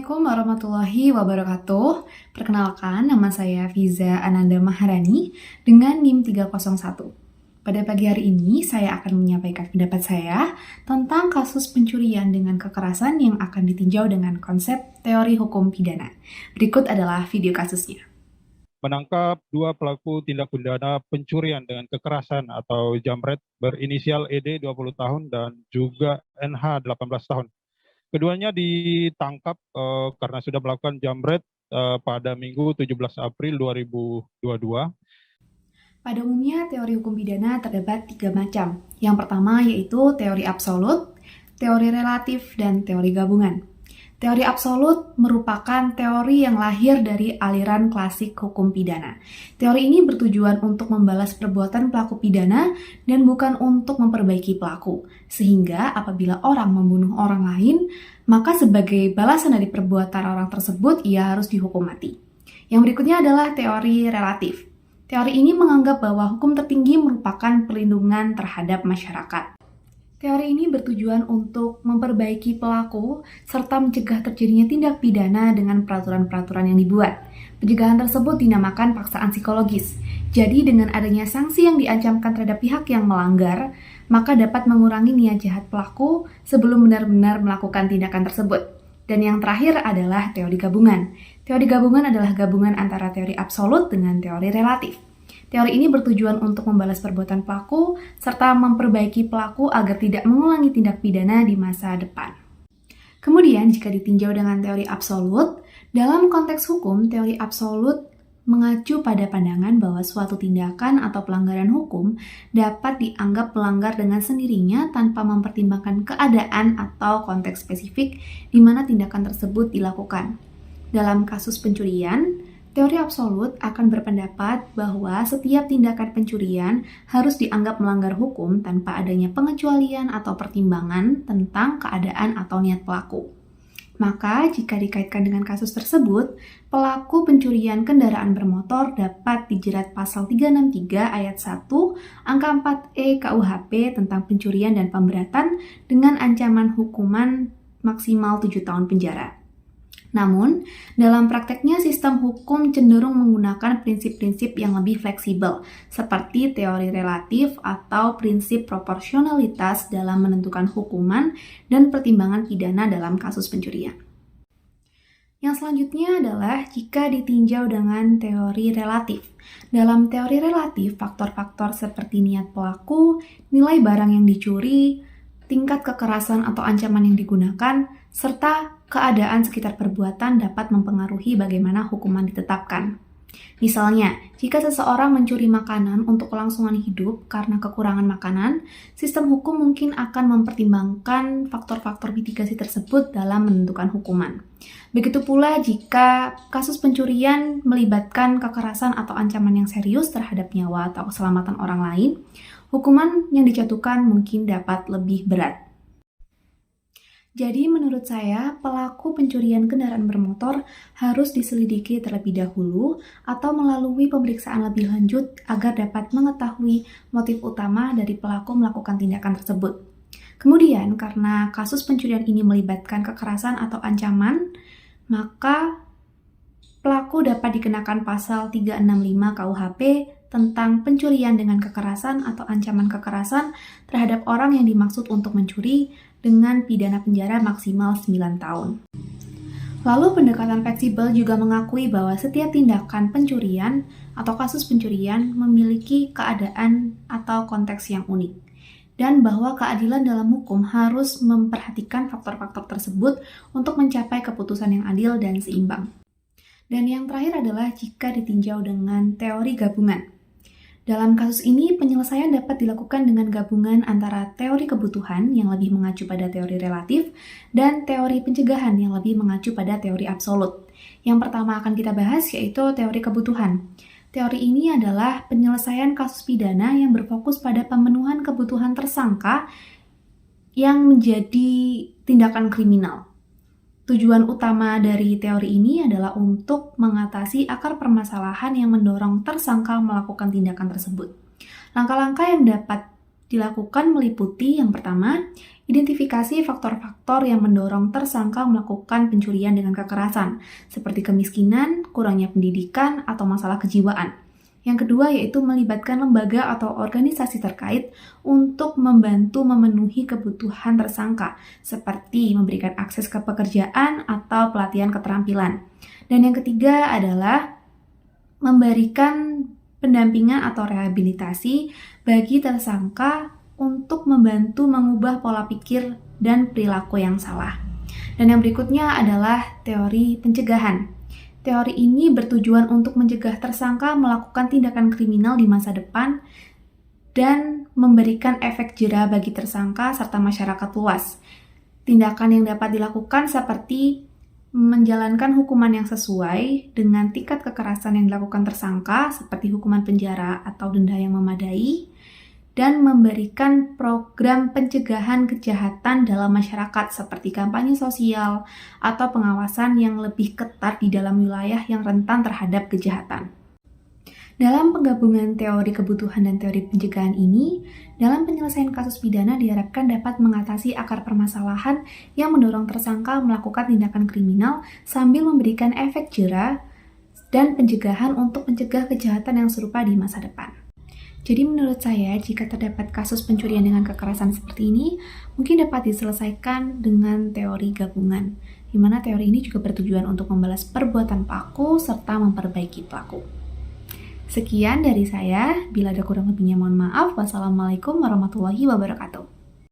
Assalamualaikum warahmatullahi wabarakatuh. Perkenalkan, nama saya Fiza Ananda Maharani dengan NIM 301. Pada pagi hari ini, saya akan menyampaikan pendapat saya tentang kasus pencurian dengan kekerasan yang akan ditinjau dengan konsep teori hukum pidana. Berikut adalah video kasusnya. Menangkap dua pelaku tindak pidana pencurian dengan kekerasan atau jambret berinisial ED 20 tahun dan juga NH 18 tahun. Keduanya ditangkap karena sudah melakukan jambret pada Minggu 17 April 2022. Pada umumnya, teori hukum pidana terdapat 3 macam. Yang pertama yaitu teori absolut, teori relatif, dan teori gabungan. Teori absolut merupakan teori yang lahir dari aliran klasik hukum pidana. Teori ini bertujuan untuk membalas perbuatan pelaku pidana dan bukan untuk memperbaiki pelaku. Sehingga apabila orang membunuh orang lain, maka sebagai balasan dari perbuatan orang tersebut, ia harus dihukum mati. Yang berikutnya adalah teori relatif. Teori ini menganggap bahwa hukum tertinggi merupakan perlindungan terhadap masyarakat. Teori ini bertujuan untuk memperbaiki pelaku serta mencegah terjadinya tindak pidana dengan peraturan-peraturan yang dibuat. Pencegahan tersebut dinamakan paksaan psikologis. Jadi dengan adanya sanksi yang diancamkan terhadap pihak yang melanggar, maka dapat mengurangi niat jahat pelaku sebelum benar-benar melakukan tindakan tersebut. Dan yang terakhir adalah teori gabungan. Teori gabungan adalah gabungan antara teori absolut dengan teori relatif. Teori ini bertujuan untuk membalas perbuatan pelaku serta memperbaiki pelaku agar tidak mengulangi tindak pidana di masa depan. Kemudian, jika ditinjau dengan teori absolut, dalam konteks hukum, teori absolut mengacu pada pandangan bahwa suatu tindakan atau pelanggaran hukum dapat dianggap melanggar dengan sendirinya tanpa mempertimbangkan keadaan atau konteks spesifik di mana tindakan tersebut dilakukan. Dalam kasus pencurian, teori absolut akan berpendapat bahwa setiap tindakan pencurian harus dianggap melanggar hukum tanpa adanya pengecualian atau pertimbangan tentang keadaan atau niat pelaku. Maka, jika dikaitkan dengan kasus tersebut, pelaku pencurian kendaraan bermotor dapat dijerat pasal 363 ayat 1 angka 4E KUHP tentang pencurian dan pemberatan dengan ancaman hukuman maksimal 7 tahun penjara. Namun, dalam prakteknya sistem hukum cenderung menggunakan prinsip-prinsip yang lebih fleksibel, seperti teori relatif atau prinsip proporsionalitas dalam menentukan hukuman dan pertimbangan pidana dalam kasus pencurian. Yang selanjutnya adalah jika ditinjau dengan teori relatif. Dalam teori relatif, faktor-faktor seperti niat pelaku, nilai barang yang dicuri, tingkat kekerasan atau ancaman yang digunakan, serta keadaan sekitar perbuatan dapat mempengaruhi bagaimana hukuman ditetapkan. Misalnya, jika seseorang mencuri makanan untuk kelangsungan hidup karena kekurangan makanan, sistem hukum mungkin akan mempertimbangkan faktor-faktor mitigasi tersebut dalam menentukan hukuman. Begitu pula jika kasus pencurian melibatkan kekerasan atau ancaman yang serius terhadap nyawa atau keselamatan orang lain, hukuman yang dijatuhkan mungkin dapat lebih berat. Jadi menurut saya, pelaku pencurian kendaraan bermotor harus diselidiki terlebih dahulu atau melalui pemeriksaan lebih lanjut agar dapat mengetahui motif utama dari pelaku melakukan tindakan tersebut. Kemudian, karena kasus pencurian ini melibatkan kekerasan atau ancaman, maka pelaku dapat dikenakan pasal 365 KUHP tentang pencurian dengan kekerasan atau ancaman kekerasan terhadap orang yang dimaksud untuk mencuri dengan pidana penjara maksimal 9 tahun. Lalu pendekatan fleksibel juga mengakui bahwa setiap tindakan pencurian atau kasus pencurian memiliki keadaan atau konteks yang unik, dan bahwa keadilan dalam hukum harus memperhatikan faktor-faktor tersebut untuk mencapai keputusan yang adil dan seimbang. Dan yang terakhir adalah jika ditinjau dengan teori gabungan. Dalam kasus ini, penyelesaian dapat dilakukan dengan gabungan antara teori kebutuhan yang lebih mengacu pada teori relatif dan teori pencegahan yang lebih mengacu pada teori absolut. Yang pertama akan kita bahas yaitu teori kebutuhan. Teori ini adalah penyelesaian kasus pidana yang berfokus pada pemenuhan kebutuhan tersangka yang menjadi tindakan kriminal. Tujuan utama dari teori ini adalah untuk mengatasi akar permasalahan yang mendorong tersangka melakukan tindakan tersebut. Langkah-langkah yang dapat dilakukan meliputi yang pertama, identifikasi faktor-faktor yang mendorong tersangka melakukan pencurian dengan kekerasan, seperti kemiskinan, kurangnya pendidikan, atau masalah kejiwaan. Yang kedua yaitu melibatkan lembaga atau organisasi terkait untuk membantu memenuhi kebutuhan tersangka, seperti memberikan akses ke pekerjaan atau pelatihan keterampilan. Dan yang ketiga adalah memberikan pendampingan atau rehabilitasi bagi tersangka untuk membantu mengubah pola pikir dan perilaku yang salah. Dan yang berikutnya adalah teori pencegahan. Teori ini bertujuan untuk mencegah tersangka melakukan tindakan kriminal di masa depan dan memberikan efek jera bagi tersangka serta masyarakat luas. Tindakan yang dapat dilakukan seperti menjalankan hukuman yang sesuai dengan tingkat kekerasan yang dilakukan tersangka, seperti hukuman penjara atau denda yang memadai, dan memberikan program pencegahan kejahatan dalam masyarakat seperti kampanye sosial atau pengawasan yang lebih ketat di dalam wilayah yang rentan terhadap kejahatan. Dalam penggabungan teori kebutuhan dan teori pencegahan ini, dalam penyelesaian kasus pidana diharapkan dapat mengatasi akar permasalahan yang mendorong tersangka melakukan tindakan kriminal sambil memberikan efek jera dan pencegahan untuk mencegah kejahatan yang serupa di masa depan. Jadi menurut saya, jika terdapat kasus pencurian dengan kekerasan seperti ini, mungkin dapat diselesaikan dengan teori gabungan, di mana teori ini juga bertujuan untuk membalas perbuatan pelaku serta memperbaiki pelaku. Sekian dari saya, bila ada kurang lebihnya mohon maaf. Wassalamualaikum warahmatullahi wabarakatuh.